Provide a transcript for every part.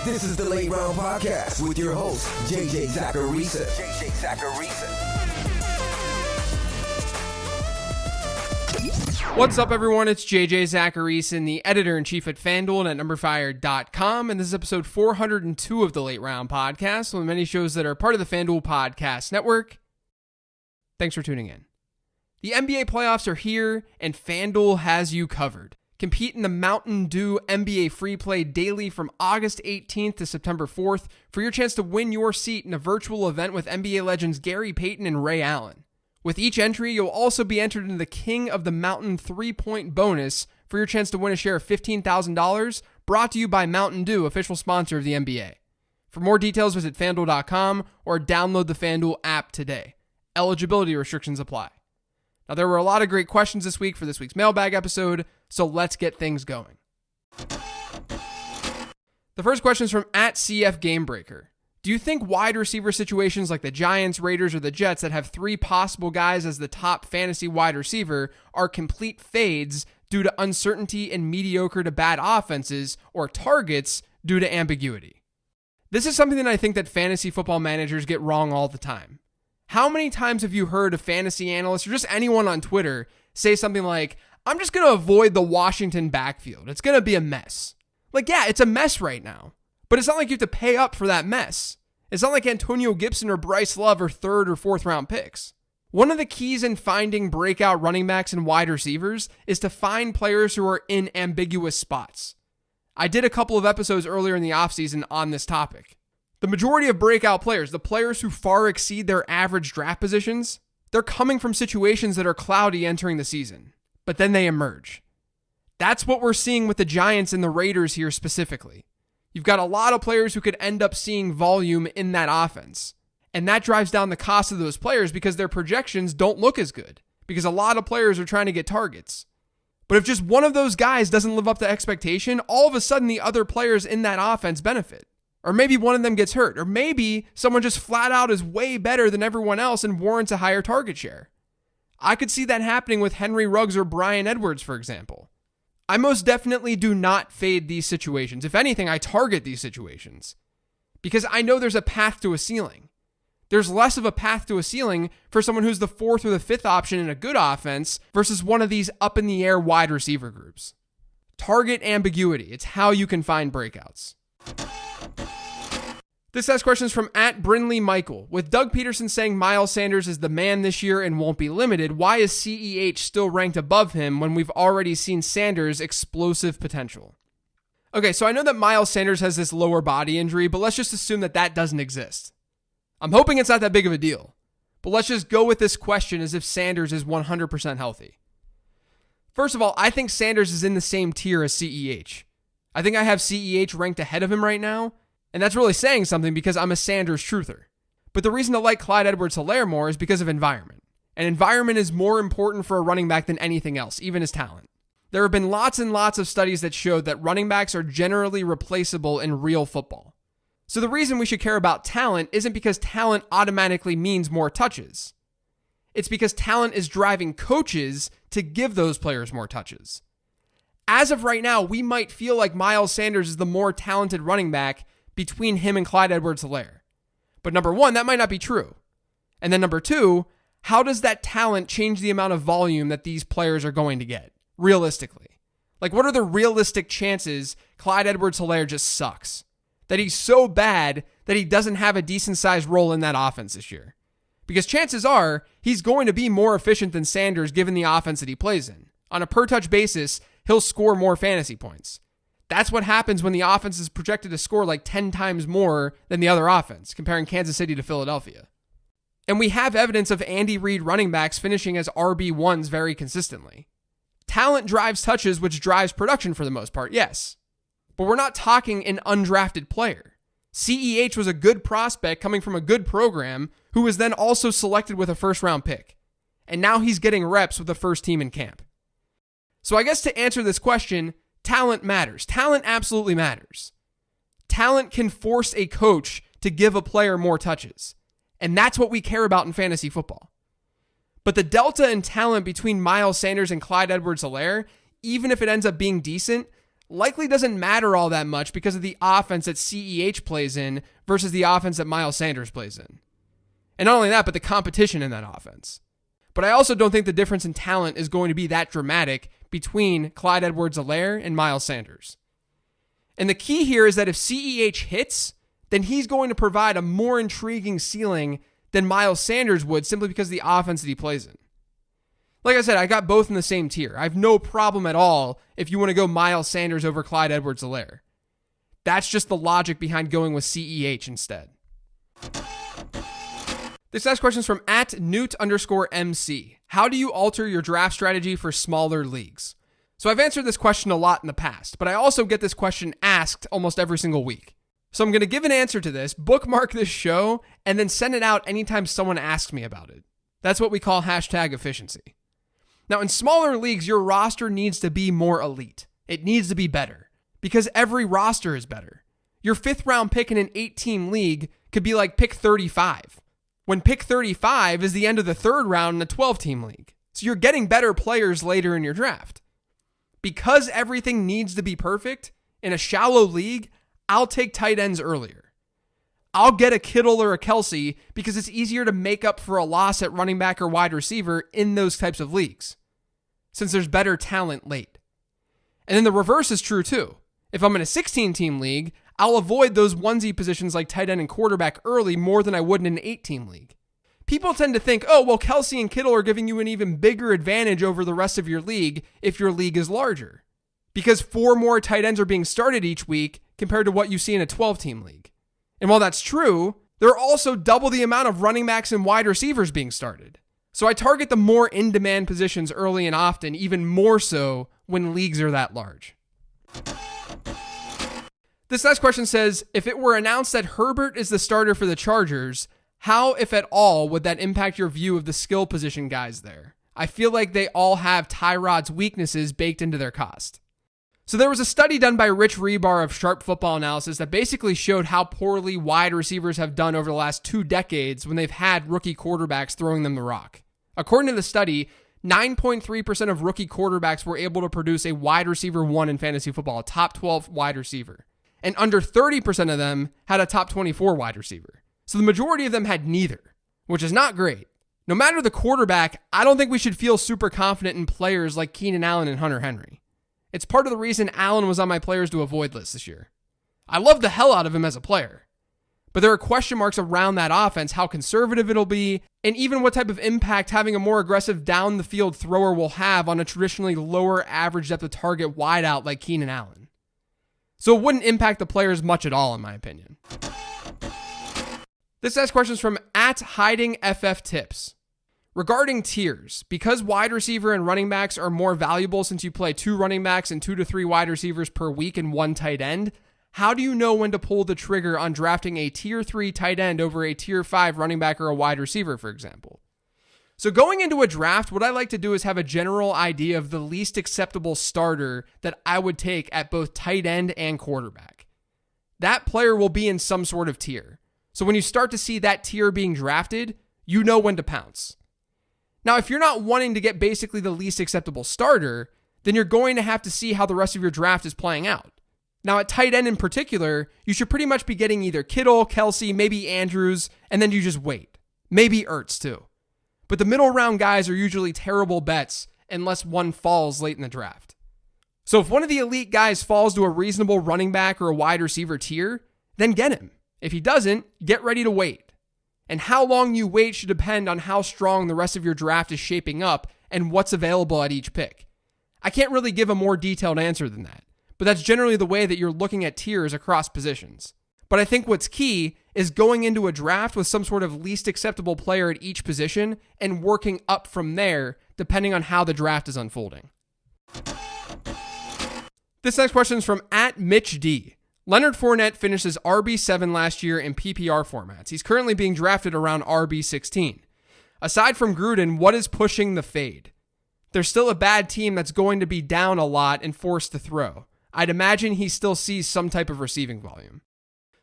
This is the Late Round Podcast with your host, JJ Zacharisa. What's up, everyone? It's JJ Zacharisa, the editor-in-chief at FanDuel and at NumberFire.com, and this is episode 402 of the Late Round Podcast, one of many shows that are part of the FanDuel Podcast Network. Thanks for tuning in. The NBA playoffs are here, and FanDuel has you covered. Compete in the Mountain Dew NBA Free Play daily from August 18th to September 4th for your chance to win your seat in a virtual event with NBA legends Gary Payton and Ray Allen. With each entry, you'll also be entered into the King of the Mountain 3-point bonus for your chance to win a share of $15,000, brought to you by Mountain Dew, official sponsor of the NBA. For more details, visit FanDuel.com or download the FanDuel app today. Eligibility restrictions apply. Now, there were a lot of great questions this week for this week's Mailbag episode, so let's get things going. The first question is from @CFGamebreaker. Do you think wide receiver situations like the Giants, Raiders, or the Jets that have three possible guys as the top fantasy wide receiver are complete fades due to uncertainty and mediocre to bad offenses, or targets due to ambiguity? This is something that I think that fantasy football managers get wrong all the time. How many times have you heard a fantasy analyst or just anyone on Twitter say something like, I'm just going to avoid the Washington backfield. It's going to be a mess. Like, yeah, it's a mess right now, but it's not like you have to pay up for that mess. It's not like Antonio Gibson or Bryce Love are third or fourth round picks. One of the keys in finding breakout running backs and wide receivers is to find players who are in ambiguous spots. I did a couple of episodes earlier in the offseason on this topic. The majority of breakout players, the players who far exceed their average draft positions, they're coming from situations that are cloudy entering the season, but then they emerge. That's what we're seeing with the Giants and the Raiders here specifically. You've got a lot of players who could end up seeing volume in that offense, and that drives down the cost of those players because their projections don't look as good, because a lot of players are trying to get targets. But if just one of those guys doesn't live up to expectation, all of a sudden the other players in that offense benefit. Or maybe one of them gets hurt. Or maybe someone just flat out is way better than everyone else and warrants a higher target share. I could see that happening with Henry Ruggs or Bryan Edwards, for example. I most definitely do not fade these situations. If anything, I target these situations because I know there's a path to a ceiling. There's less of a path to a ceiling for someone who's the fourth or the fifth option in a good offense versus one of these up in the air wide receiver groups. Target ambiguity. It's how you can find breakouts. This next question is from @BrinleyMichael. With Doug Peterson saying Miles Sanders is the man this year and won't be limited, why is CEH still ranked above him when we've already seen Sanders' explosive potential? Okay, so I know that Miles Sanders has this lower body injury, but let's just assume that that doesn't exist. I'm hoping it's not that big of a deal, but let's just go with this question as if Sanders is 100% healthy. First of all, I think Sanders is in the same tier as CEH. I think I have CEH ranked ahead of him right now, and that's really saying something because I'm a Sanders truther. But the reason to like Clyde Edwards-Helaire more is because of environment. And environment is more important for a running back than anything else, even his talent. There have been lots and lots of studies that show that running backs are generally replaceable in real football. So the reason we should care about talent isn't because talent automatically means more touches. It's because talent is driving coaches to give those players more touches. As of right now, we might feel like Miles Sanders is the more talented running back between him and Clyde Edwards-Helaire. But number one, that might not be true. And then number two, how does that talent change the amount of volume that these players are going to get, realistically? Like, what are the realistic chances Clyde Edwards-Helaire just sucks? That he's so bad that he doesn't have a decent-sized role in that offense this year? Because chances are, he's going to be more efficient than Sanders given the offense that he plays in. On a per-touch basis, he'll score more fantasy points. That's what happens when the offense is projected to score like 10 times more than the other offense, comparing Kansas City to Philadelphia. And we have evidence of Andy Reid running backs finishing as RB1s very consistently. Talent drives touches, which drives production for the most part, yes. But we're not talking an undrafted player. CEH was a good prospect coming from a good program who was then also selected with a first-round pick. And now he's getting reps with the first team in camp. So I guess to answer this question, talent matters. Talent absolutely matters. Talent can force a coach to give a player more touches. And that's what we care about in fantasy football. But the delta in talent between Miles Sanders and Clyde Edwards-Helaire, even if it ends up being decent, likely doesn't matter all that much because of the offense that CEH plays in versus the offense that Miles Sanders plays in. And not only that, but the competition in that offense. But I also don't think the difference in talent is going to be that dramatic between Clyde Edwards-Helaire and Miles Sanders. And the key here is that if CEH hits, then he's going to provide a more intriguing ceiling than Miles Sanders would simply because of the offense that he plays in. Like I said, I got both in the same tier. I have no problem at all if you want to go Miles Sanders over Clyde Edwards-Helaire. That's just the logic behind going with CEH instead. This next question is from @Newt_MC. How do you alter your draft strategy for smaller leagues? So I've answered this question a lot in the past, but I also get this question asked almost every single week. So I'm going to give an answer to this, bookmark this show, and then send it out anytime someone asks me about it. That's what we call #efficiency. Now, in smaller leagues, your roster needs to be more elite. It needs to be better because every roster is better. Your 5th round pick in an 8-team league could be like pick 35, when pick 35 is the end of the 3rd round in a 12-team league. So you're getting better players later in your draft. Because everything needs to be perfect, in a shallow league, I'll take tight ends earlier. I'll get a Kittle or a Kelsey because it's easier to make up for a loss at running back or wide receiver in those types of leagues, since there's better talent late. And then the reverse is true too. If I'm in a 16-team league, I'll avoid those onesie positions like tight end and quarterback early more than I would in an 8-team league. People tend to think, oh, well, Kelsey and Kittle are giving you an even bigger advantage over the rest of your league if your league is larger, because 4 more tight ends are being started each week compared to what you see in a 12-team league. And while that's true, there are also double the amount of running backs and wide receivers being started. So I target the more in-demand positions early and often, even more so when leagues are that large. This next question says, if it were announced that Herbert is the starter for the Chargers, how, if at all, would that impact your view of the skill position guys there? I feel like they all have Tyrod's weaknesses baked into their cost. So there was a study done by Rich Rebar of Sharp Football Analysis that basically showed how poorly wide receivers have done over the last 2 decades when they've had rookie quarterbacks throwing them the rock. According to the study, 9.3% of rookie quarterbacks were able to produce a wide receiver 1 in fantasy football, a top 12 wide receiver. And under 30% of them had a top 24 wide receiver. So the majority of them had neither, which is not great. No matter the quarterback, I don't think we should feel super confident in players like Keenan Allen and Hunter Henry. It's part of the reason Allen was on my players to avoid list this year. I love the hell out of him as a player, but there are question marks around that offense, how conservative it'll be, and even what type of impact having a more aggressive down the field thrower will have on a traditionally lower average depth of target wideout like Keenan Allen. So it wouldn't impact the players much at all, in my opinion. This next question is from @HidingFFTips. Regarding tiers, because wide receiver and running backs are more valuable since you play 2 running backs and 2 to 3 wide receivers per week and 1 tight end, how do you know when to pull the trigger on drafting a tier 3 tight end over a tier 5 running back or a wide receiver, for example? So going into a draft, what I like to do is have a general idea of the least acceptable starter that I would take at both tight end and quarterback. That player will be in some sort of tier. So when you start to see that tier being drafted, you know when to pounce. Now, if you're not wanting to get basically the least acceptable starter, then you're going to have to see how the rest of your draft is playing out. Now, at tight end in particular, you should pretty much be getting either Kittle, Kelsey, maybe Andrews, and then you just wait. Maybe Ertz too. But the middle round guys are usually terrible bets unless one falls late in the draft. So if one of the elite guys falls to a reasonable running back or a wide receiver tier, then get him. If he doesn't, get ready to wait. And how long you wait should depend on how strong the rest of your draft is shaping up and what's available at each pick. I can't really give a more detailed answer than that, but that's generally the way that you're looking at tiers across positions. But I think what's key is going into a draft with some sort of least acceptable player at each position and working up from there depending on how the draft is unfolding. This next question is from @MitchD. Leonard Fournette finishes RB7 last year in PPR formats. He's currently being drafted around RB16. Aside from Gruden, what is pushing the fade? There's still a bad team that's going to be down a lot and forced to throw. I'd imagine he still sees some type of receiving volume.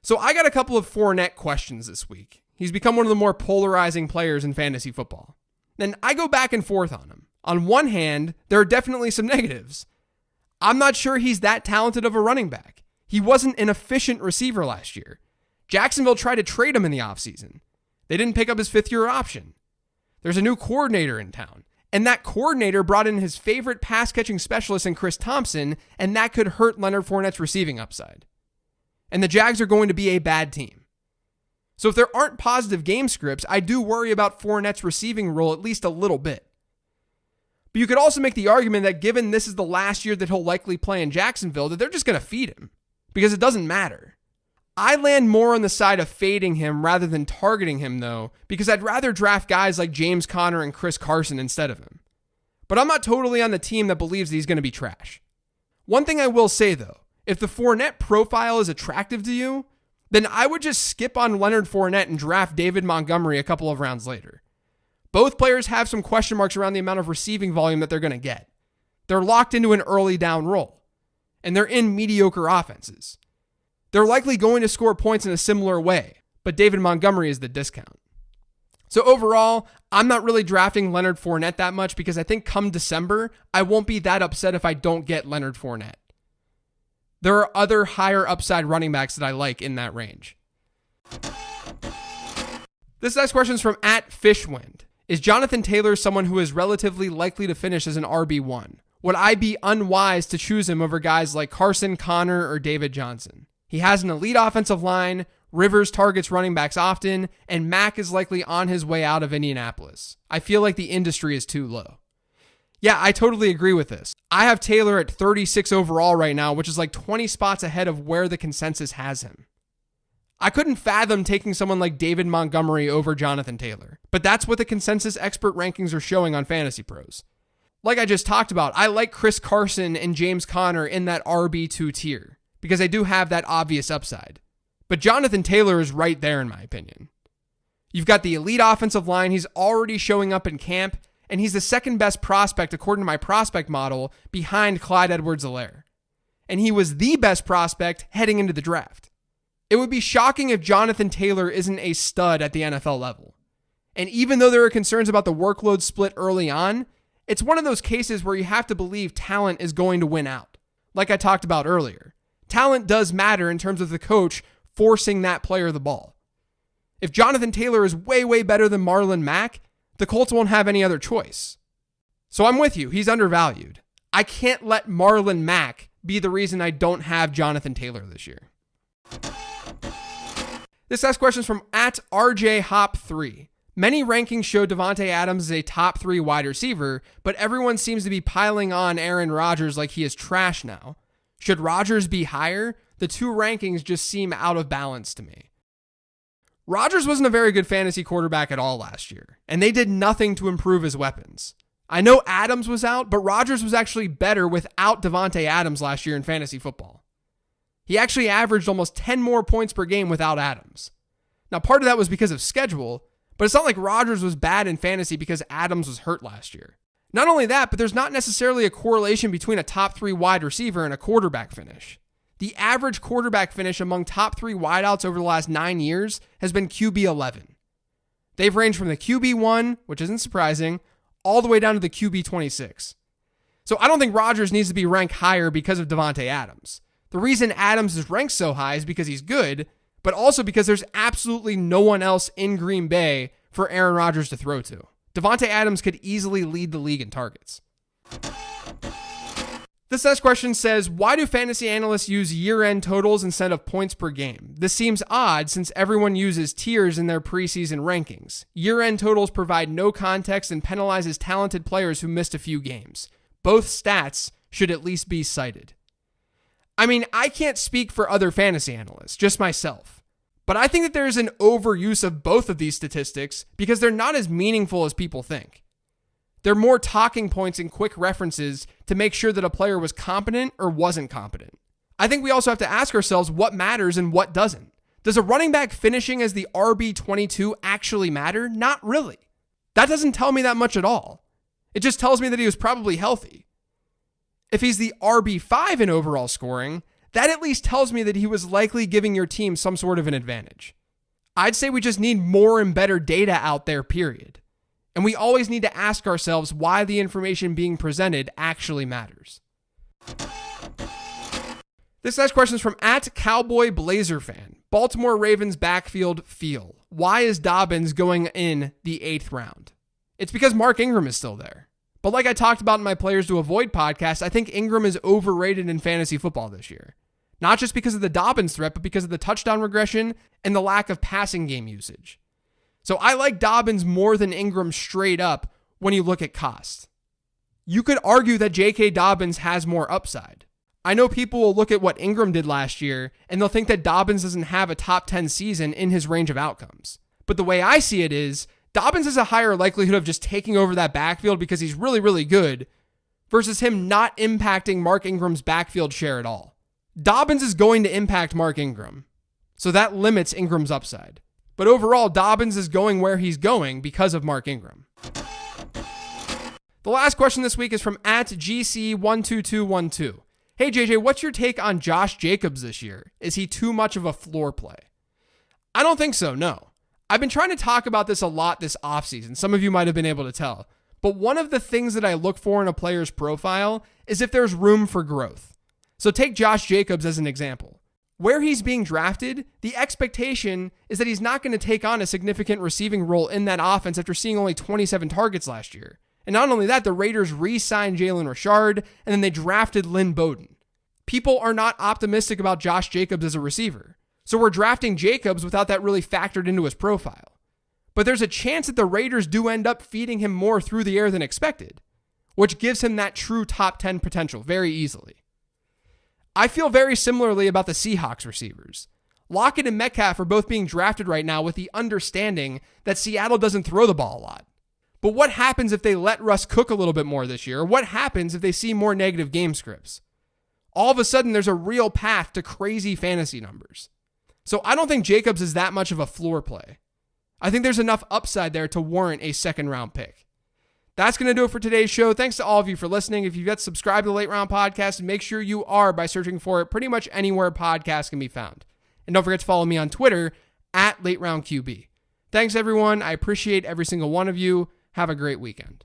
So I got a couple of Fournette questions this week. He's become one of the more polarizing players in fantasy football. And I go back and forth on him. On one hand, there are definitely some negatives. I'm not sure he's that talented of a running back. He wasn't an efficient receiver last year. Jacksonville tried to trade him in the offseason. They didn't pick up his fifth-year option. There's a new coordinator in town, and that coordinator brought in his favorite pass-catching specialist in Chris Thompson, and that could hurt Leonard Fournette's receiving upside. And the Jags are going to be a bad team. So if there aren't positive game scripts, I do worry about Fournette's receiving role at least a little bit. But you could also make the argument that given this is the last year that he'll likely play in Jacksonville, that they're just going to feed him, because it doesn't matter. I land more on the side of fading him rather than targeting him, though, because I'd rather draft guys like James Conner and Chris Carson instead of him. But I'm not totally on the team that believes that he's going to be trash. One thing I will say, though, if the Fournette profile is attractive to you, then I would just skip on Leonard Fournette and draft David Montgomery a couple of rounds later. Both players have some question marks around the amount of receiving volume that they're going to get. They're locked into an early down role, and they're in mediocre offenses. They're likely going to score points in a similar way, but David Montgomery is the discount. So overall, I'm not really drafting Leonard Fournette that much because I think come December, I won't be that upset if I don't get Leonard Fournette. There are other higher upside running backs that I like in that range. This next question is from @Fishwind. Is Jonathan Taylor someone who is relatively likely to finish as an RB1? Would I be unwise to choose him over guys like Carson, Connor, or David Johnson? He has an elite offensive line, Rivers targets running backs often, and Mack is likely on his way out of Indianapolis. I feel like the industry is too low. Yeah, I totally agree with this. I have Taylor at 36 overall right now, which is like 20 spots ahead of where the consensus has him. I couldn't fathom taking someone like David Montgomery over Jonathan Taylor, but that's what the consensus expert rankings are showing on Fantasy Pros. Like I just talked about, I like Chris Carson and James Conner in that RB2 tier, because I do have that obvious upside. But Jonathan Taylor is right there in my opinion. You've got the elite offensive line, he's already showing up in camp, and he's the second best prospect according to my prospect model behind Clyde Edwards-Helaire. And he was the best prospect heading into the draft. It would be shocking if Jonathan Taylor isn't a stud at the NFL level. And even though there are concerns about the workload split early on, it's one of those cases where you have to believe talent is going to win out. Like I talked about earlier. Talent does matter in terms of the coach forcing that player the ball. If Jonathan Taylor is way, way better than Marlon Mack, the Colts won't have any other choice. So I'm with you. He's undervalued. I can't let Marlon Mack be the reason I don't have Jonathan Taylor this year. This next question is from @RJHop3. Many rankings show Davante Adams as a top 3 wide receiver, but everyone seems to be piling on Aaron Rodgers like he is trash now. Should Rodgers be higher? The two rankings just seem out of balance to me. Rodgers wasn't a very good fantasy quarterback at all last year, and they did nothing to improve his weapons. I know Adams was out, but Rodgers was actually better without Davante Adams last year in fantasy football. He actually averaged almost 10 more points per game without Adams. Now, part of that was because of schedule, but it's not like Rodgers was bad in fantasy because Adams was hurt last year. Not only that, but there's not necessarily a correlation between a top 3 wide receiver and a quarterback finish. The average quarterback finish among top 3 wideouts over the last 9 years has been QB 11. They've ranged from the QB 1, which isn't surprising, all the way down to the QB 26. So I don't think Rodgers needs to be ranked higher because of Davante Adams. The reason Adams is ranked so high is because he's good, but also because there's absolutely no one else in Green Bay for Aaron Rodgers to throw to. Davante Adams could easily lead the league in targets. This next question says, why do fantasy analysts use year-end totals instead of points per game? This seems odd since everyone uses tiers in their preseason rankings. Year-end totals provide no context and penalizes talented players who missed a few games. Both stats should at least be cited. I mean, I can't speak for other fantasy analysts, just myself. But I think that there's an overuse of both of these statistics because they're not as meaningful as people think. They're more talking points and quick references to make sure that a player was competent or wasn't competent. I think we also have to ask ourselves what matters and what doesn't. Does a running back finishing as the RB22 actually matter? Not really. That doesn't tell me that much at all. It just tells me that he was probably healthy. If he's the RB5 in overall scoring, that at least tells me that he was likely giving your team some sort of an advantage. I'd say we just need more and better data out there, period. And we always need to ask ourselves why the information being presented actually matters. This next question is from @CowboyBlazerFan. Baltimore Ravens backfield feel. Why is Dobbins going in the 8th round? It's because Mark Ingram is still there. But like I talked about in my Players to Avoid podcast, I think Ingram is overrated in fantasy football this year. Not just because of the Dobbins threat, but because of the touchdown regression and the lack of passing game usage. So I like Dobbins more than Ingram straight up when you look at cost. You could argue that J.K. Dobbins has more upside. I know people will look at what Ingram did last year and they'll think that Dobbins doesn't have a top 10 season in his range of outcomes. But the way I see it is, Dobbins has a higher likelihood of just taking over that backfield because he's really, really good versus him not impacting Mark Ingram's backfield share at all. Dobbins is going to impact Mark Ingram, so that limits Ingram's upside. But overall, Dobbins is going where he's going because of Mark Ingram. The last question this week is from @GC12212. Hey JJ, what's your take on Josh Jacobs this year? Is he too much of a floor play? I don't think so, no. I've been trying to talk about this a lot this offseason. Some of you might have been able to tell. But one of the things that I look for in a player's profile is if there's room for growth. So take Josh Jacobs as an example. Where he's being drafted, the expectation is that he's not going to take on a significant receiving role in that offense after seeing only 27 targets last year. And not only that, the Raiders re-signed Jalen Richard, and then they drafted Lynn Bowden. People are not optimistic about Josh Jacobs as a receiver. So we're drafting Jacobs without that really factored into his profile. But there's a chance that the Raiders do end up feeding him more through the air than expected, which gives him that true top 10 potential very easily. I feel very similarly about the Seahawks receivers. Lockett and Metcalf are both being drafted right now with the understanding that Seattle doesn't throw the ball a lot. But what happens if they let Russ cook a little bit more this year? Or what happens if they see more negative game scripts? All of a sudden, there's a real path to crazy fantasy numbers. So I don't think Jacobs is that much of a floor play. I think there's enough upside there to warrant a second round pick. That's going to do it for today's show. Thanks to all of you for listening. If you've yet subscribed to the Late Round Podcast, make sure you are by searching for it pretty much anywhere podcasts can be found. And don't forget to follow me on Twitter @LateRoundQB. Thanks, everyone. I appreciate every single one of you. Have a great weekend.